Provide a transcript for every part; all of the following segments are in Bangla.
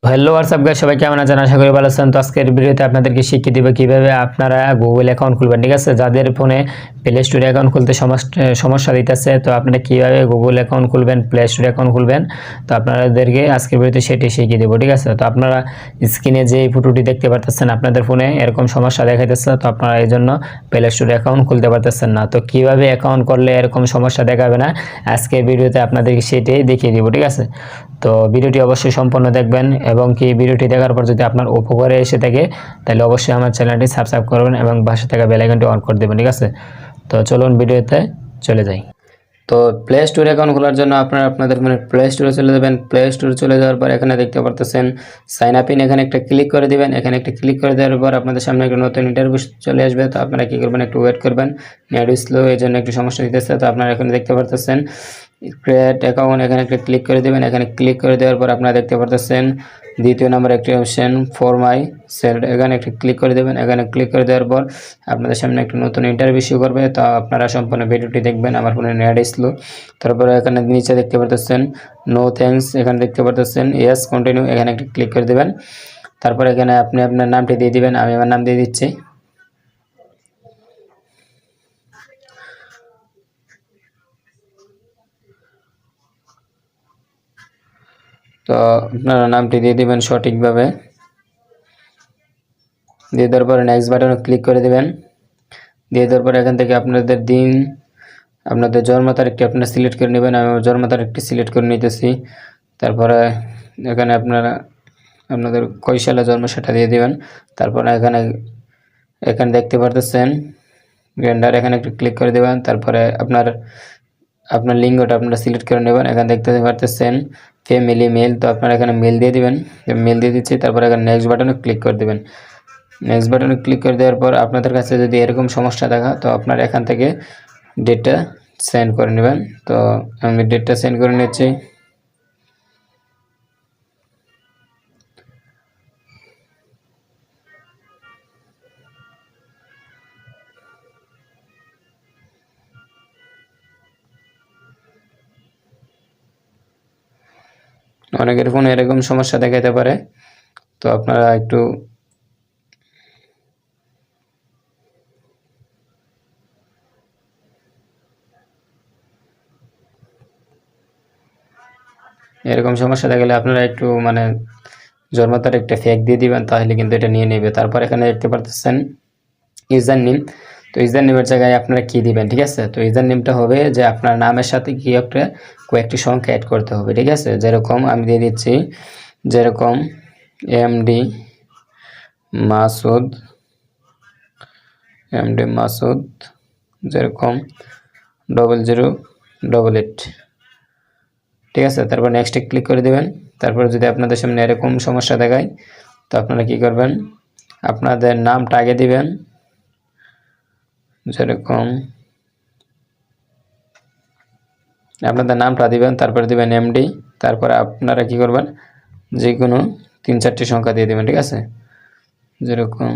হ্যালো হোয়াটসঅ্যাপ গাইস, সবাই কেমন আছেন? আশা করি ভালো আছেন। তো আজকের ভিডিওতে আপনাদেরকে শিখিয়ে দিব কিভাবে আপনারা গুগল অ্যাকাউন্ট খুলবেন। ঠিক আছে, যাদের ফোনে প্লে স্টোরে অ্যাকাউন্ট খুলতে সমস্যা দিতেছে, তো আপনারা কিভাবে গুগল অ্যাকাউন্ট খুলবেন, প্লে স্টোরে অ্যাকাউন্ট খুলবেন, তো আপনাদেরকে আজকের ভিডিওতে সেটি শিখিয়ে দেবো। ঠিক আছে, তো আপনারা স্ক্রিনে যে ফটোটি দেখতে পারতেছেন, আপনাদের ফোনে এরকম সমস্যা দেখাইতেছে, তো আপনারা এই জন্য প্লে স্টোরে অ্যাকাউন্ট খুলতে পারতেছেন না। তো কিভাবে অ্যাকাউন্ট করলে এরকম সমস্যা দেখাবে না, আজকের ভিডিওতে আপনাদেরকে সেটাই দেখিয়ে দিব। ঠিক আছে, তো ভিডিওটি অবশ্যই সম্পূর্ণ দেখবেন এবং কি ভিডিওটি দেখার পর যদি আপনার উপকারে এসে থাকে তাহলে অবশ্যই আমার চ্যানেলটি সাবস্ক্রাইব করবেন এবং পাশে থাকা বেল আইকনটি অন করে দেবেন। ঠিক আছে, তো চলুন ভিডিওতে চলে যাই। তো প্লে স্টোর অ্যাকাউন্ট খোলার জন্য আপনারা আপনাদের ফোনে প্লে স্টোরে চলে যাবেন। প্লে স্টোরে চলে যাওয়ার পর এখানে দেখতে পারতেছেন সাইন আপ ইন, এখানে একটা ক্লিক করে দিবেন। এখানে একটা ক্লিক করে দেওয়ার পর আপনাদের সামনে একটা নতুন ইন্টারভিউ চলে আসবে। তো আপনারা কী করবেন, একটু ওয়েট করবেন। নেট স্লো, এই জন্য একটু সমস্যা দিতেছে। তো আপনারা এখানে দেখতে পারতেছেন ক্রিয়েট অ্যাকাউন্ট, এখানে একটা ক্লিক করে দেবেন। এখানে ক্লিক করে দেওয়ার পর আপনারা দেখতে পারতেছেন দ্বিতীয় নম্বর একটি অপশন ফর মাই সেলড, এখানে একটা ক্লিক করে দেবেন। এখানে ক্লিক করে দেওয়ার পর আপনাদের সামনে একটা নতুন ইন্টারভিউ শুরু করবে। তো আপনারা সম্পূর্ণ ভিডিওটি দেখবেন। আমার ফোনে নেট স্লো। তারপরে এখানে নিচে দেখতে পারতেছেন নো থ্যাঙ্কস, এখানে দেখতে পারতেছেন ইয়েস কন্টিনিউ, এখানে একটা ক্লিক করে দেবেন। তারপর এখানে আপনি আপনার নামটি দিয়ে দিবেন। আমি আমার নাম দিয়ে দিচ্ছি। তো আপনারা নামটি দিয়ে দিবেন সঠিকভাবে। দিয়ে দেওয়ার পরে নেক্সট বাটনে ক্লিক করে দেবেন। দিয়ে দেওয়ার পরে এখান থেকে আপনাদের দিন, আপনাদের জন্ম তারিখটি আপনারা সিলেক্ট করে নেবেন। আমি জন্ম তারিখটি সিলেক্ট করে নিতেছি। তারপরে এখানে আপনারা আপনাদের কয় সালে জন্ম সেটা দিয়ে দেবেন। তারপরে এখানে দেখতে পারতেছেন জেন্ডার, এখানে একটু ক্লিক করে দেবেন। তারপরে আপনার লিঙ্গটা আপনারা সিলেক্ট করে নেবেন। এখানে দেখতে পারতেছেন ফ্যামিলি মেল, তো আপনারা এখানে মেল দিয়ে দিবেন। মেল দিয়ে দিচ্ছি। তারপরে এখানে নেক্সট বাটনে ক্লিক করে দেবেন। নেক্সট বাটনে ক্লিক করে দেওয়ার পর আপনাদের কাছে যদি এরকম সমস্যা দেখা, তো আপনারা এখান থেকে ডেটটা সেন্ড করে নেবেন। তো আমি ডেটটা সেন্ড করে নিচ্ছি। অনেকের ফোনে এরকম সমস্যা দেখাতে পারে, তো আপনারা একটু এরকম সমস্যা দেখালে আপনারা একটু জন্ম তারিখটা ফেক দিয়ে দিবেন, তাহলে কিন্তু এটা নিয়ে নেবে। তারপর এখানে দেখতে পারতেছেন ইউজার নেম, তো ইউজার নেমের জায়গায় আপনারা কি দিবেন। ঠিক আছে, তো ইউজার নেমটা হবে যে আপনার নামের সাথে কি একটা কয়েকটি সংখ্যা অ্যাড করতে হবে। ঠিক আছে, যেরকম আমি দিয়ে দিচ্ছি, যেরকম এমডি মাসুদ, যেরকম 0088। ঠিক আছে, তারপর নেক্সটে ক্লিক করে দেবেন। তারপর যদি আপনাদের সামনে এরকম সমস্যা দেখায়, তো আপনারা কি করবেন, আপনাদের নামটা আগে দিবেন। যেরকম আপনাদের নামটা দিবেন, তারপর দিবেন এমডি, তারপরে আপনারা কি করবেন, যে কোনো 3-4টি সংখ্যা দিয়ে দেবেন। ঠিক আছে, যেরকম,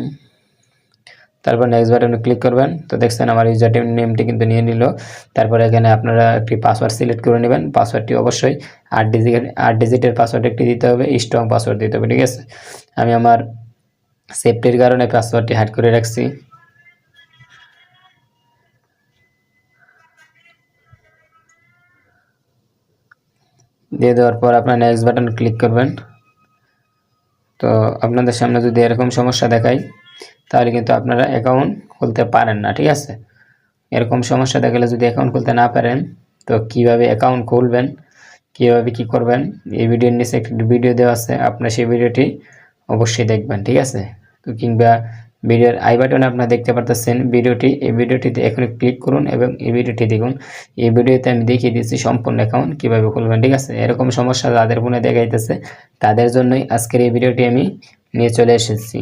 তারপর নেক্সট বাটনে ক্লিক করবেন। তো দেখছেন আমার ইউজার নেমটি কিন্তু নিয়ে নিল। তারপরে এখানে আপনারা একটি পাসওয়ার্ড সিলেক্ট করে নেবেন। পাসওয়ার্ডটি অবশ্যই 8 ডিজিটের পাসওয়ার্ড একটি দিতে হবে, স্ট্রং পাসওয়ার্ড দিতে হবে। ঠিক আছে, আমি আমার সেফটির কারণে পাসওয়ার্ডটি হাইড করে রাখছি। দিয়ে দেওয়ার পর আপনার নেক্সট বাটন ক্লিক করবেন। তো আপনাদের সামনে যদি এরকম সমস্যা দেখায়, তাহলে কিন্তু আপনারা অ্যাকাউন্ট খুলতে পারেন না। ঠিক আছে, এরকম সমস্যা দেখালে যদি অ্যাকাউন্ট খুলতে না পারেন, তো কিভাবে অ্যাকাউন্ট খুলবেন, কিভাবে কি করবেন, এই ভিডিওর নিচে একটি ভিডিও দেওয়া আছে, আপনারা সেই ভিডিওটি অবশ্যই দেখবেন। ঠিক আছে, তো কিংবা ভিডিওর আই বাটনে আপনারা দেখতে পারতেছেন ভিডিওটি, এই ভিডিওটিতে এখানে ক্লিক করুন এবং এই ভিডিওটি দেখুন। এই ভিডিওতে আমি দেখিয়ে দিচ্ছি সম্পূর্ণ অ্যাকাউন্ট কিভাবে খুলবেন। ঠিক আছে, এরকম সমস্যা যাদের ফোনে দেখাইতেছে, তাদের জন্যই আজকের এই ভিডিওটি আমি নিয়ে চলে এসেছি।